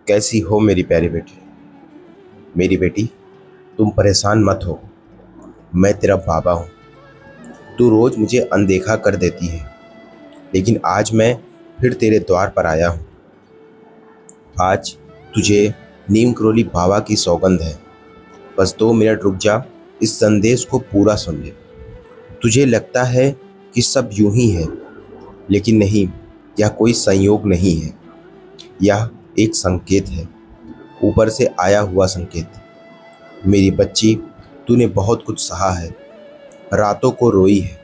कैसी हो मेरी प्यारी बेटी। मेरी बेटी, तुम परेशान मत हो। मैं तेरा बाबा हूँ। तू रोज़ मुझे अनदेखा कर देती है, लेकिन आज मैं फिर तेरे द्वार पर आया हूँ। आज तुझे नीम करोली बाबा की सौगंध है। बस 2 मिनट रुक जा, इस संदेश को पूरा सुन ले। तुझे लगता है कि सब यूं ही है, लेकिन नहीं, यह कोई संयोग नहीं है। यह एक संकेत है, ऊपर से आया हुआ संकेत। मेरी बच्ची, तूने बहुत कुछ सहा है, रातों को रोई है,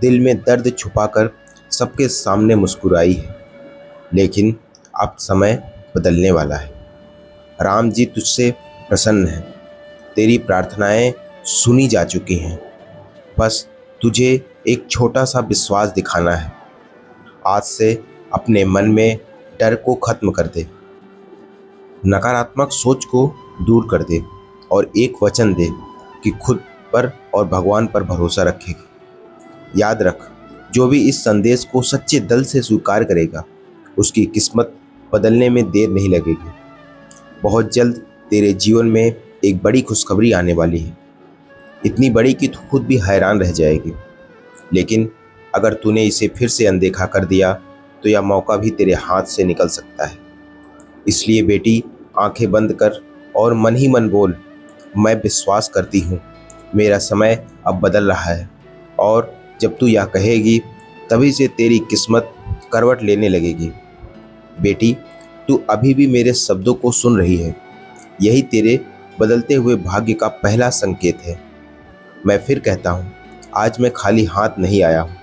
दिल में दर्द छुपाकर सबके सामने मुस्कुराई है। लेकिन अब समय बदलने वाला है। राम जी तुझसे प्रसन्न हैं, तेरी प्रार्थनाएं सुनी जा चुकी हैं। बस तुझे एक छोटा सा विश्वास दिखाना है। आज से अपने मन में डर को खत्म कर दे, नकारात्मक सोच को दूर कर दे और एक वचन दे कि खुद पर और भगवान पर भरोसा रखेगी। याद रख, जो भी इस संदेश को सच्चे दिल से स्वीकार करेगा, उसकी किस्मत बदलने में देर नहीं लगेगी। बहुत जल्द तेरे जीवन में एक बड़ी खुशखबरी आने वाली है, इतनी बड़ी कि तू खुद भी हैरान रह जाएगी। लेकिन अगर तूने इसे फिर से अनदेखा कर दिया तो यह मौका भी तेरे हाथ से निकल सकता है। इसलिए बेटी, आंखें बंद कर और मन ही मन बोल, मैं विश्वास करती हूँ, मेरा समय अब बदल रहा है। और जब तू यह कहेगी, तभी से तेरी किस्मत करवट लेने लगेगी। बेटी, तू अभी भी मेरे शब्दों को सुन रही है। यही तेरे बदलते हुए भाग्य का पहला संकेत है। मैं फिर कहता हूँ, आज मैं खाली हाथ नहीं आया हूँ।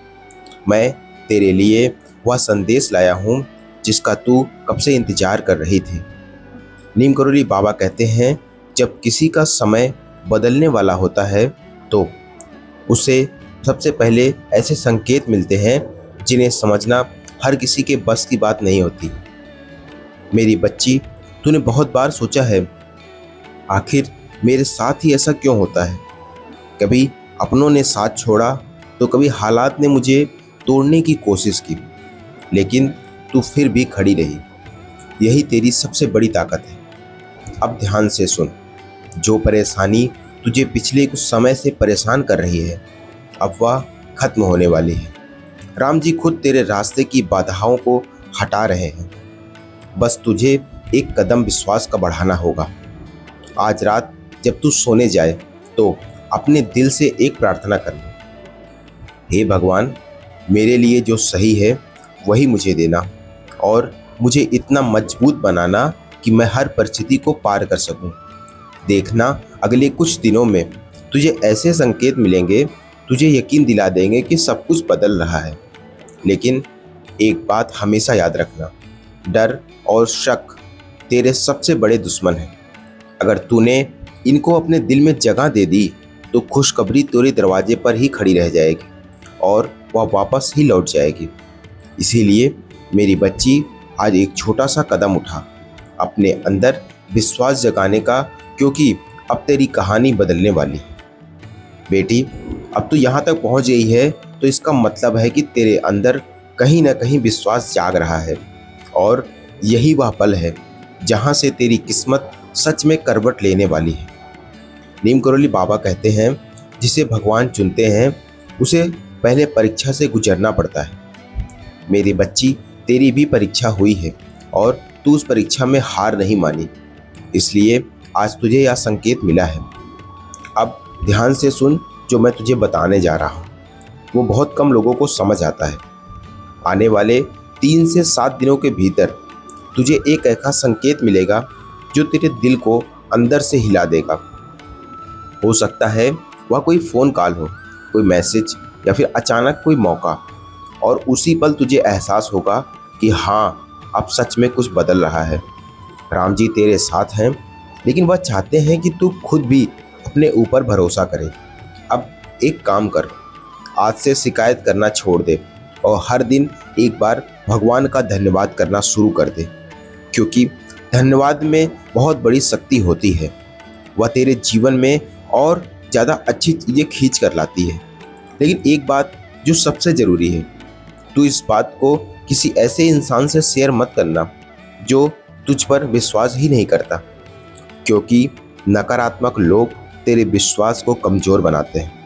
मैं तेरे लिए वह संदेश लाया हूँ जिसका तू कब से इंतजार कर रही थी। नीम करोली बाबा कहते हैं, जब किसी का समय बदलने वाला होता है तो उसे सबसे पहले ऐसे संकेत मिलते हैं जिन्हें समझना हर किसी के बस की बात नहीं होती। मेरी बच्ची, तूने बहुत बार सोचा है, आखिर मेरे साथ ही ऐसा क्यों होता है। कभी अपनों ने साथ छोड़ा तो कभी हालात ने मुझे तोड़ने की कोशिश की, लेकिन तू फिर भी खड़ी रही। यही तेरी सबसे बड़ी ताकत है। अब ध्यान से सुन, जो परेशानी तुझे पिछले कुछ समय से परेशान कर रही है, अब वह खत्म होने वाली है। राम जी खुद तेरे रास्ते की बाधाओं को हटा रहे हैं। बस तुझे एक कदम विश्वास का बढ़ाना होगा। आज रात जब तू सोने जाए तो अपने दिल से एक प्रार्थना करना, हे भगवान, मेरे लिए जो सही है वही मुझे देना और मुझे इतना मजबूत बनाना कि मैं हर परिस्थिति को पार कर सकूं। देखना, अगले कुछ दिनों में तुझे ऐसे संकेत मिलेंगे, तुझे यकीन दिला देंगे कि सब कुछ बदल रहा है। लेकिन एक बात हमेशा याद रखना, डर और शक तेरे सबसे बड़े दुश्मन हैं। अगर तूने इनको अपने दिल में जगह दे दी तो खुशखबरी तेरे दरवाजे पर ही खड़ी रह जाएगी और वह वापस ही लौट जाएगी। इसीलिए मेरी बच्ची, आज एक छोटा सा कदम उठा अपने अंदर विश्वास जगाने का, क्योंकि अब तेरी कहानी बदलने वाली है। बेटी, अब तू यहाँ तक पहुँच गई है तो इसका मतलब है कि तेरे अंदर कहीं ना कहीं विश्वास जाग रहा है और यही वह पल है जहाँ से तेरी किस्मत सच में करवट लेने वाली है। नीम करोली बाबा कहते हैं, जिसे भगवान चुनते हैं उसे पहले परीक्षा से गुजरना पड़ता है। मेरी बच्ची, तेरी भी परीक्षा हुई है और तू उस परीक्षा में हार नहीं मानी, इसलिए आज तुझे यह संकेत मिला है। अब ध्यान से सुन, जो मैं तुझे बताने जा रहा हूँ वो बहुत कम लोगों को समझ आता है। आने वाले 3 से 7 दिनों के भीतर तुझे एक ऐसा संकेत मिलेगा जो तेरे दिल को अंदर से हिला देगा। हो सकता है वह कोई फ़ोन कॉल हो, कोई मैसेज या फिर अचानक कोई मौका, और उसी पल तुझे एहसास होगा कि हाँ, अब सच में कुछ बदल रहा है। राम जी तेरे साथ हैं, लेकिन वह चाहते हैं कि तू खुद भी अपने ऊपर भरोसा करे। अब एक काम कर, आज से शिकायत करना छोड़ दे और हर दिन एक बार भगवान का धन्यवाद करना शुरू कर दे, क्योंकि धन्यवाद में बहुत बड़ी शक्ति होती है। वह तेरे जीवन में और ज़्यादा अच्छी चीज़ें खींच कर लाती है। लेकिन एक बात जो सबसे ज़रूरी है, तू इस बात को किसी ऐसे इंसान से शेयर मत करना जो तुझ पर विश्वास ही नहीं करता, क्योंकि नकारात्मक लोग तेरे विश्वास को कमज़ोर बनाते हैं।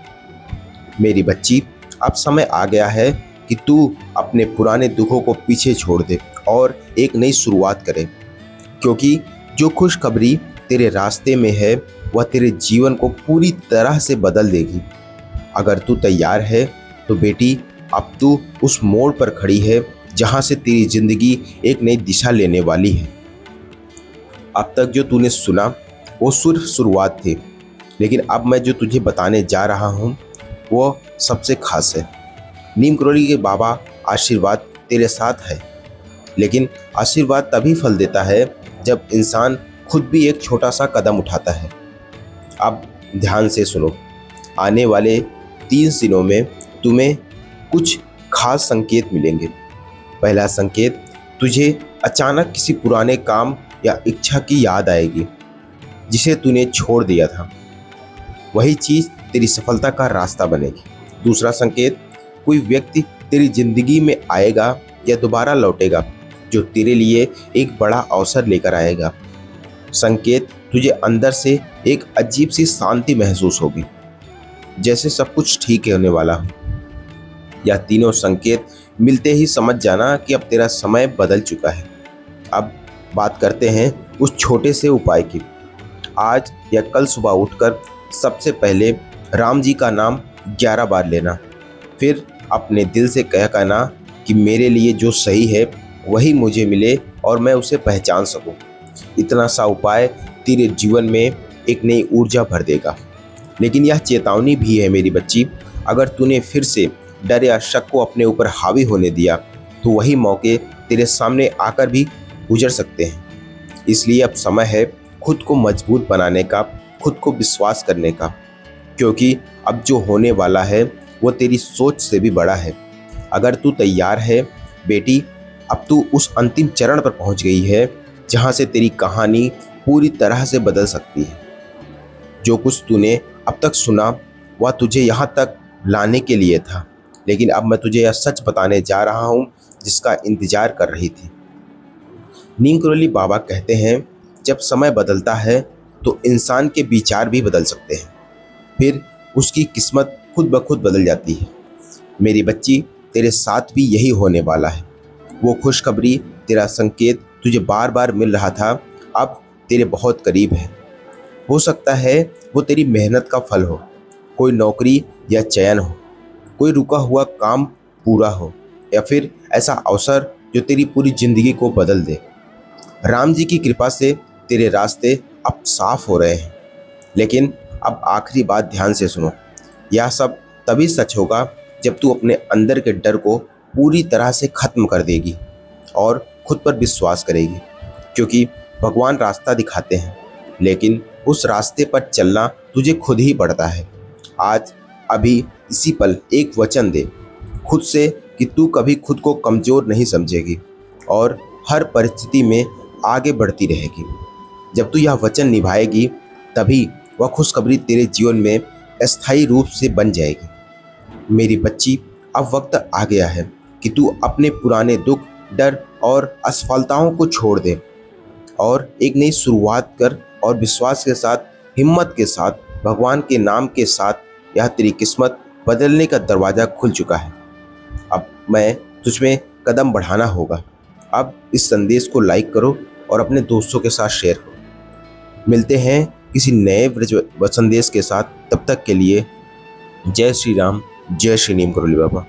मेरी बच्ची, अब समय आ गया है कि तू अपने पुराने दुखों को पीछे छोड़ दे और एक नई शुरुआत करे, क्योंकि जो खुशखबरी तेरे रास्ते में है वह तेरे जीवन को पूरी तरह से बदल देगी। अगर तू तैयार है तो बेटी, अब तू उस मोड़ पर खड़ी है जहाँ से तेरी जिंदगी एक नई दिशा लेने वाली है। अब तक जो तूने सुना वो सिर्फ शुरुआत थी, लेकिन अब मैं जो तुझे बताने जा रहा हूँ वो सबसे खास है। नीम करोली के बाबा आशीर्वाद तेरे साथ है, लेकिन आशीर्वाद तभी फल देता है जब इंसान खुद भी एक छोटा सा कदम उठाता है। अब ध्यान से सुनो, आने वाले 3 दिनों में तुम्हें कुछ खास संकेत मिलेंगे। पहला संकेत, तुझे अचानक किसी पुराने काम या इच्छा की याद आएगी जिसे तूने छोड़ दिया था। वही चीज़ तेरी सफलता का रास्ता बनेगी। दूसरा संकेत, कोई व्यक्ति तेरी जिंदगी में आएगा या दोबारा लौटेगा जो तेरे लिए एक बड़ा अवसर लेकर आएगा। संकेत, तुझे अंदर से एक अजीब सी शांति महसूस होगी, जैसे सब कुछ ठीक होने वाला हो। यह तीनों संकेत मिलते ही समझ जाना कि अब तेरा समय बदल चुका है। अब बात करते हैं उस छोटे से उपाय की। आज या कल सुबह उठकर सबसे पहले राम जी का नाम 11 बार लेना, फिर अपने दिल से कहना कि मेरे लिए जो सही है वही मुझे मिले और मैं उसे पहचान सकूं। इतना सा उपाय तेरे जीवन में एक नई ऊर्जा भर देगा। लेकिन यह चेतावनी भी है मेरी बच्ची, अगर तूने फिर से डर या शक को अपने ऊपर हावी होने दिया तो वही मौके तेरे सामने आकर भी गुजर सकते हैं। इसलिए अब समय है खुद को मजबूत बनाने का, खुद को विश्वास करने का, क्योंकि अब जो होने वाला है वो तेरी सोच से भी बड़ा है। अगर तू तैयार है बेटी, अब तू उस अंतिम चरण पर पहुंच गई है जहां से तेरी कहानी पूरी तरह से बदल सकती है। जो कुछ तूने अब तक सुना वह तुझे यहाँ तक लाने के लिए था, लेकिन अब मैं तुझे यह सच बताने जा रहा हूँ जिसका इंतजार कर रही थी। नीम करोली बाबा कहते हैं, जब समय बदलता है तो इंसान के विचार भी बदल सकते हैं, फिर उसकी किस्मत खुद ब खुद बदल जाती है। मेरी बच्ची, तेरे साथ भी यही होने वाला है। वो खुशखबरी, तेरा संकेत तुझे बार बार मिल रहा था, अब तेरे बहुत करीब है। हो सकता है वो तेरी मेहनत का फल हो, कोई नौकरी या चयन हो, कोई रुका हुआ काम पूरा हो, या फिर ऐसा अवसर जो तेरी पूरी जिंदगी को बदल दे। राम जी की कृपा से तेरे रास्ते अब साफ हो रहे हैं। लेकिन अब आखिरी बात ध्यान से सुनो, यह सब तभी सच होगा जब तू अपने अंदर के डर को पूरी तरह से खत्म कर देगी और खुद पर विश्वास करेगी, क्योंकि भगवान रास्ता दिखाते हैं, लेकिन उस रास्ते पर चलना तुझे खुद ही पड़ता है। आज अभी इसी पल एक वचन दे खुद से कि तू कभी खुद को कमज़ोर नहीं समझेगी और हर परिस्थिति में आगे बढ़ती रहेगी। जब तू यह वचन निभाएगी तभी वह खुशखबरी तेरे जीवन में अस्थायी रूप से बन जाएगी। मेरी बच्ची, अब वक्त आ गया है कि तू अपने पुराने दुख, डर और असफलताओं को छोड़ दे और एक नई शुरुआत कर, और विश्वास के साथ, हिम्मत के साथ, भगवान के नाम के साथ यह तेरी किस्मत बदलने का दरवाज़ा खुल चुका है। अब मैं तुझमें कदम बढ़ाना होगा। अब इस संदेश को लाइक करो और अपने दोस्तों के साथ शेयर करो। मिलते हैं किसी नए संदेश के साथ, तब तक के लिए जय श्री राम, जय श्री नीम करोली बाबा।